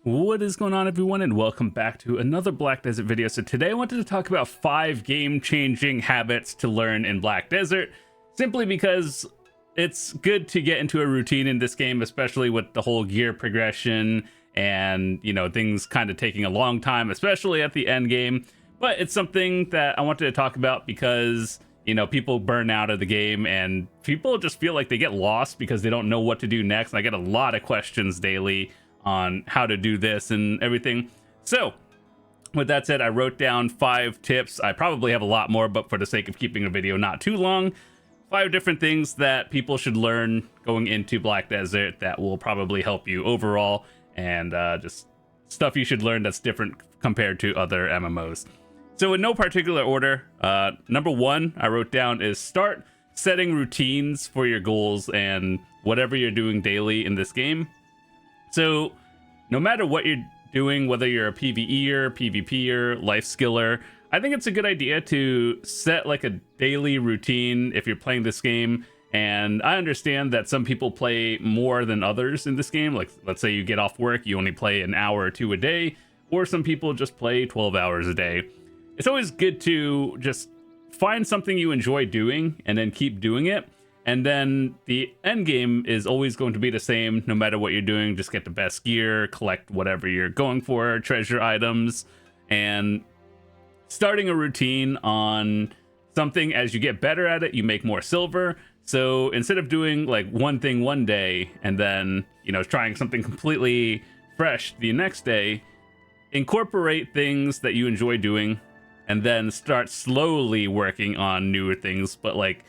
What is going on, everyone, and welcome back to another Black Desert video. So today I wanted to talk about 5 game-changing habits to learn in Black Desert, simply because it's good to get into a routine in this game, especially with the whole gear progression and, you know, things kind of taking a long time, especially at the end game. But it's something that I wanted to talk about because, you know, people burn out of the game and people just feel like they get lost because they don't know what to do next. I get a lot of questions daily on how to do this and everything. So with that said, I wrote down 5 tips. I probably have a lot more, but for the sake of keeping a video not too long, 5 different things that people should learn going into Black Desert that will probably help you overall, and just stuff you should learn that's different compared to other MMOs. So in no particular order, number 1 I wrote down is start setting routines for your goals and whatever you're doing daily in this game. So no matter what you're doing, whether you're a PvEer, PvPer, life skiller, I think it's a good idea to set like a daily routine if you're playing this game. And I understand that some people play more than others in this game. Like, let's say you get off work, you only play an hour or 2 a day, or some people just play 12 hours a day. It's always good to just find something you enjoy doing and then keep doing it. And then the end game is always going to be the same no matter what you're doing. Just get the best gear, collect whatever you're going for, treasure items, and starting a routine on something. As you get better at it, you make more silver. So instead of doing like one thing one day and then, you know, trying something completely fresh the next day, incorporate things that you enjoy doing and then start slowly working on newer things. But like,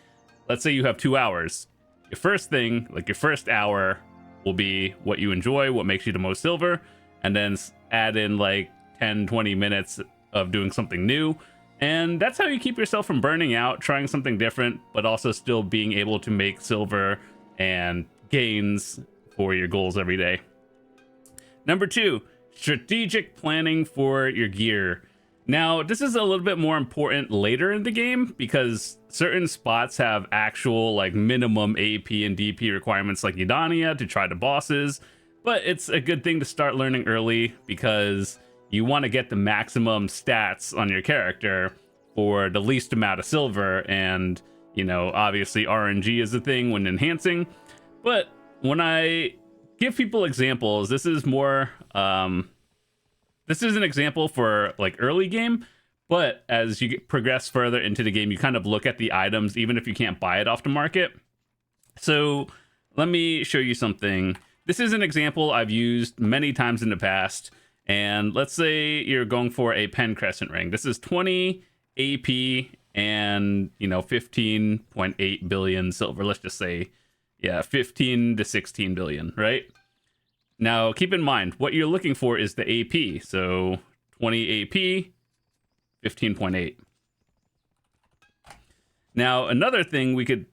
let's say you have 2 hours. Your first thing, like your first hour, will be what you enjoy, what makes you the most silver, and then add in like 10-20 minutes of doing something new. And that's how you keep yourself from burning out, trying something different, but also still being able to make silver and gains for your goals every day. Number 2, strategic planning for your gear. Now, this is a little bit more important later in the game because certain spots have actual like minimum AP and DP requirements like Yidania to try the bosses, but it's a good thing to start learning early because you want to get the maximum stats on your character for the least amount of silver. And, you know, obviously RNG is a thing when enhancing, but when I give people examples, this is more this is an example for like early game, but as you progress further into the game, you kind of look at the items, even if you can't buy it off the market. So let me show you something. This is an example I've used many times in the past. And let's say you're going for a pen crescent ring. This is 20 AP and, you know, 15.8 billion silver. Let's just say, yeah, 15 to 16 billion, right? Now, keep in mind, what you're looking for is the AP. So 20 AP, 15.8. Now, another thing we could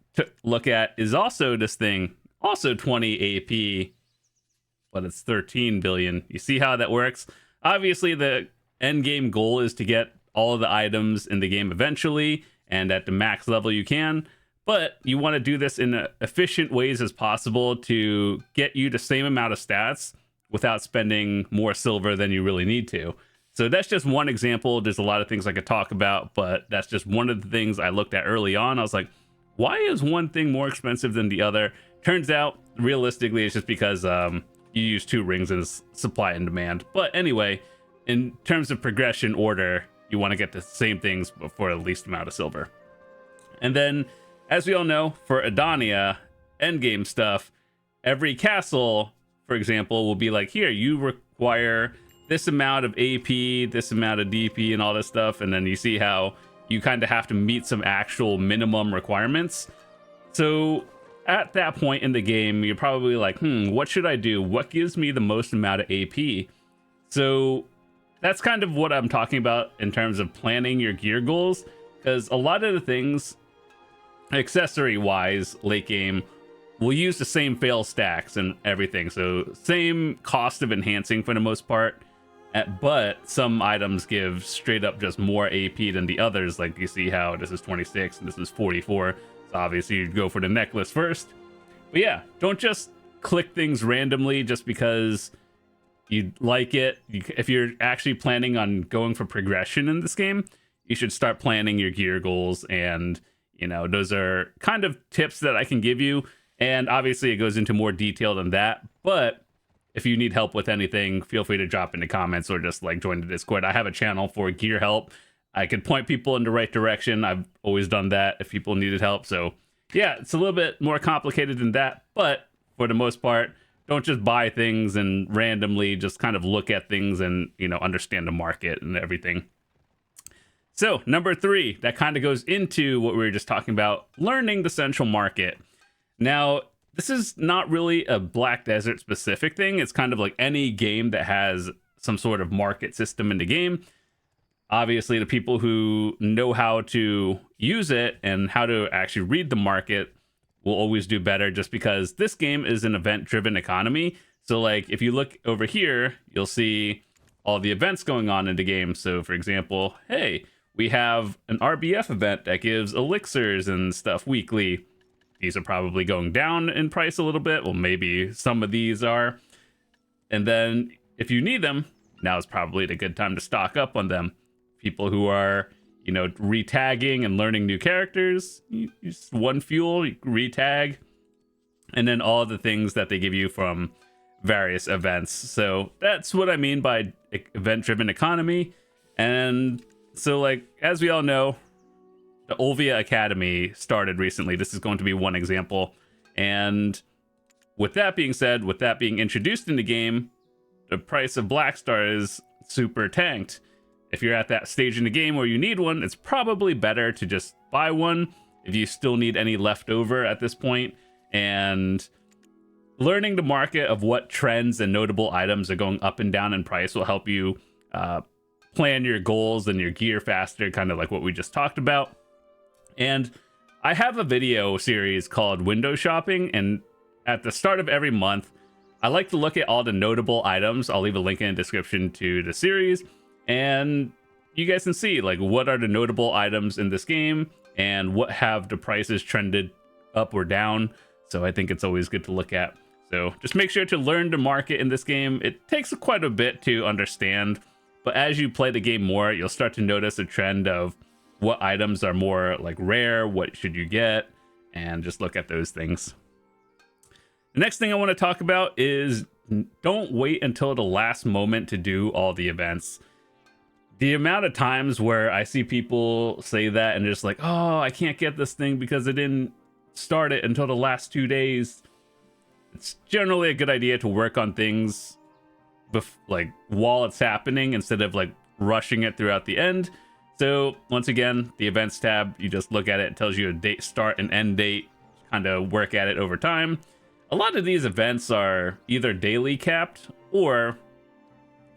look at is also this thing, also 20 AP, but it's 13 billion. You see how that works? Obviously, the end game goal is to get all of the items in the game eventually and at the max level you can. But you want to do this in efficient ways as possible to get you the same amount of stats without spending more silver than you really need to. So that's just one example. There's a lot of things I could talk about, but that's just one of the things I looked at early on. I was like, why is one thing more expensive than the other? Turns out, realistically, it's just because you use 2 rings as supply and demand. But anyway, in terms of progression order, you want to get the same things for the least amount of silver. And then, as we all know, for Yidania endgame stuff, every castle, for example, will be like, here, you require this amount of AP, this amount of DP, and all this stuff. And then you see how you kind of have to meet some actual minimum requirements. So at that point in the game, you're probably like, what should I do? What gives me the most amount of AP? So that's kind of what I'm talking about in terms of planning your gear goals, because a lot of the things accessory wise late game will use the same fail stacks and everything, so same cost of enhancing for the most part, but some items give straight up just more AP than the others. Like you see how this is 26 and this is 44, so obviously you'd go for the necklace first. But yeah, don't just click things randomly just because you like it, if you're actually planning on going for progression in this game, you should start planning your gear goals. And, you know, those are kind of tips that I can give you. And obviously it goes into more detail than that. But if you need help with anything, feel free to drop in the comments or just like join the Discord. I have a channel for gear help. I could point people in the right direction. I've always done that if people needed help. So yeah, it's a little bit more complicated than that. But for the most part, don't just buy things and randomly just kind of look at things and, you know, understand the market and everything. So number 3, that kind of goes into what we were just talking about, learning the central market. Now, this is not really a Black Desert specific thing. It's kind of like any game that has some sort of market system in the game. Obviously, the people who know how to use it and how to actually read the market will always do better, just because this game is an event-driven economy. So like if you look over here, you'll see all the events going on in the game. So for example, hey, we have an RBF event that gives elixirs and stuff weekly. These are probably going down in price a little bit. Well, maybe some of these are. And then if you need them, now is probably the good time to stock up on them. People who are, you know, retagging and learning new characters, you just one fuel, you retag, and then all the things that they give you from various events. So that's what I mean by event-driven economy. And so, like, as we all know, the Olvia Academy started recently. This is going to be one example. And with that being said, with that being introduced in the game, the price of Blackstar is super tanked. If you're at that stage in the game where you need one, it's probably better to just buy one if you still need any left over at this point. And learning the market of what trends and notable items are going up and down in price will help you plan your goals and your gear faster, kind of like what we just talked about. And I have a video series called Window Shopping, and at the start of every month, I like to look at all the notable items. I'll leave a link in the description to the series, and you guys can see like what are the notable items in this game and what have the prices trended up or down. So I think it's always good to look at. So just make sure to learn the market in this game. It takes quite a bit to understand, but as you play the game more, you'll start to notice a trend of what items are more like rare, what should you get, and just look at those things. The next thing I want to talk about is don't wait until the last moment to do all the events. The amount of times where I see people say that and just like, oh, I can't get this thing because it didn't start it until the last 2 days. It's generally a good idea to work on things like while it's happening instead of like rushing it throughout the end. So once again, the events tab, you just look at it. It tells you a date, start and end date, kind of work at it over time. A lot of these events are either daily capped or,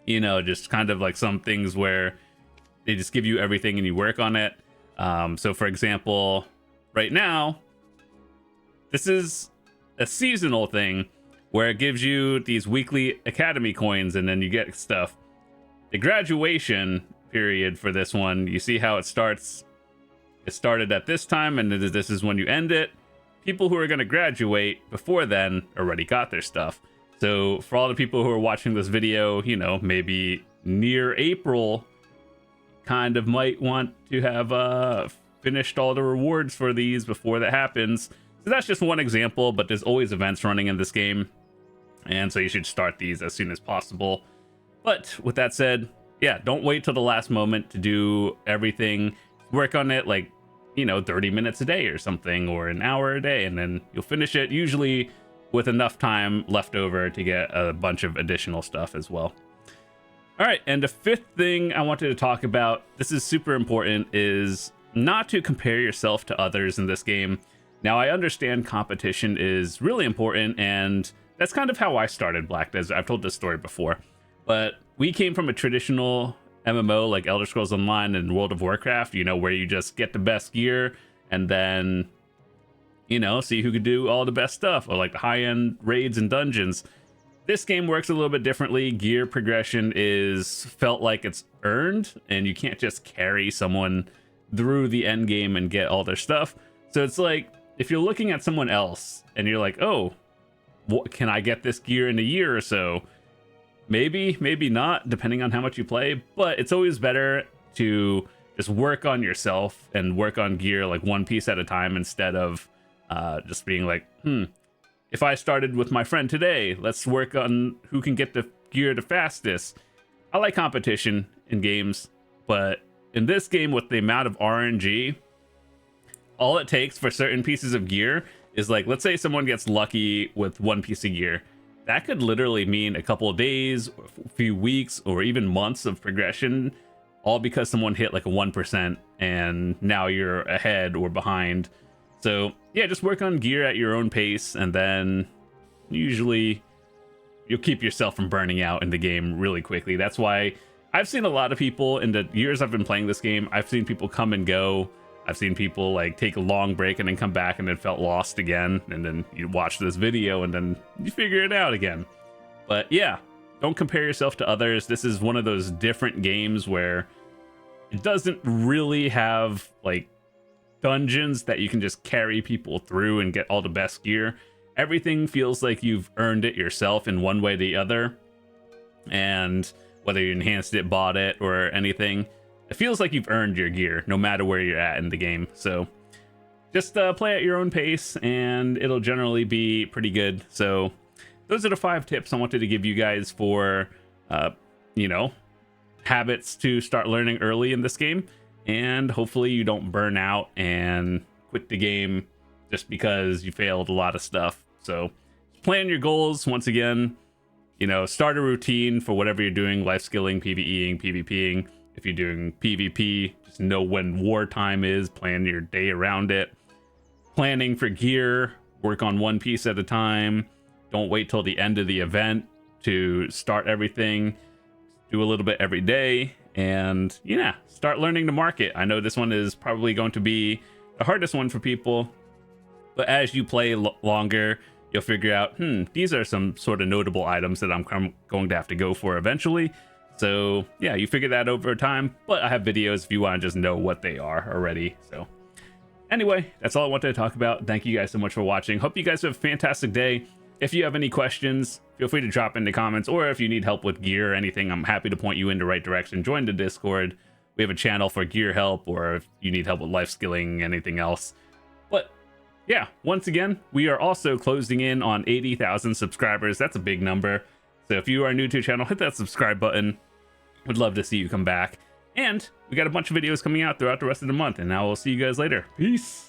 you know, just kind of like some things where they just give you everything and you work on it. So for example, right now, this is a seasonal thing where it gives you these weekly academy coins and then you get stuff. The graduation period for this one, you see how it starts. It started at this time and this is when you end it. People who are going to graduate before then already got their stuff. So for all the people who are watching this video, you know, maybe near April, kind of might want to have finished all the rewards for these before that happens. So that's just one example, but there's always events running in this game, and so you should start these as soon as possible. But with that said, yeah, don't wait till the last moment to do everything. Work on it like, you know, 30 minutes a day or something, or an hour a day, and then you'll finish it, usually with enough time left over to get a bunch of additional stuff as well. All right, and the fifth thing I wanted to talk about, this is super important, is not to compare yourself to others in this game. Now, I understand competition is really important, and that's kind of how I started Black Desert. I've told this story before, but we came from a traditional MMO like Elder Scrolls Online and World of Warcraft, you know, where you just get the best gear and then, you know, see who could do all the best stuff, or like the high-end raids and dungeons. This game works a little bit differently. Gear progression is felt like it's earned, and you can't just carry someone through the end game and get all their stuff. So it's like, if you're looking at someone else and you're like, oh, what, can I get this gear in a year or so? maybe not, depending on how much you play, but it's always better to just work on yourself and work on gear like one piece at a time instead of just being like, if I started with my friend today, let's work on who can get the gear the fastest. I like competition in games, but in this game, with the amount of RNG, all it takes for certain pieces of gear is like, let's say someone gets lucky with one piece of gear. That could literally mean a couple of days, a few weeks, or even months of progression, all because someone hit like a 1% and now you're ahead or behind. So yeah, just work on gear at your own pace, and then usually you'll keep yourself from burning out in the game really quickly. That's why I've seen a lot of people in the years I've been playing this game, I've seen people come and go. I've seen people like take a long break and then come back and then felt lost again. And then you watch this video and then you figure it out again. But yeah, don't compare yourself to others. This is one of those different games where it doesn't really have like dungeons that you can just carry people through and get all the best gear. Everything feels like you've earned it yourself in one way or the other. And whether you enhanced it, bought it, or anything, it feels like you've earned your gear no matter where you're at in the game. So just play at your own pace and it'll generally be pretty good. So those are the 5 tips I wanted to give you guys for, habits to start learning early in this game. And hopefully you don't burn out and quit the game just because you failed a lot of stuff. So plan your goals once again, start a routine for whatever you're doing, life skilling, PvEing, PvPing. If you're doing PvP, just know when wartime is, plan your day around it. Planning for gear, work on one piece at a time. Don't wait till the end of the event to start everything. Do a little bit every day, and yeah, start learning the market. I know this one is probably going to be the hardest one for people, but as you play longer, you'll figure out, these are some sort of notable items that I'm going to have to go for eventually. So yeah, you figure that over time, but I have videos if you want to just know what they are already. So anyway, that's all I wanted to talk about. Thank you guys so much for watching. Hope you guys have a fantastic day. If you have any questions, feel free to drop in the comments, or if you need help with gear or anything, I'm happy to point you in the right direction. Join the Discord. We have a channel for gear help, or if you need help with life skilling, anything else. But yeah, once again, we are also closing in on 80,000 subscribers. That's a big number. So if you are new to the channel, hit that subscribe button. Would love to see you come back. And we got a bunch of videos coming out throughout the rest of the month, and now we'll see you guys later. Peace.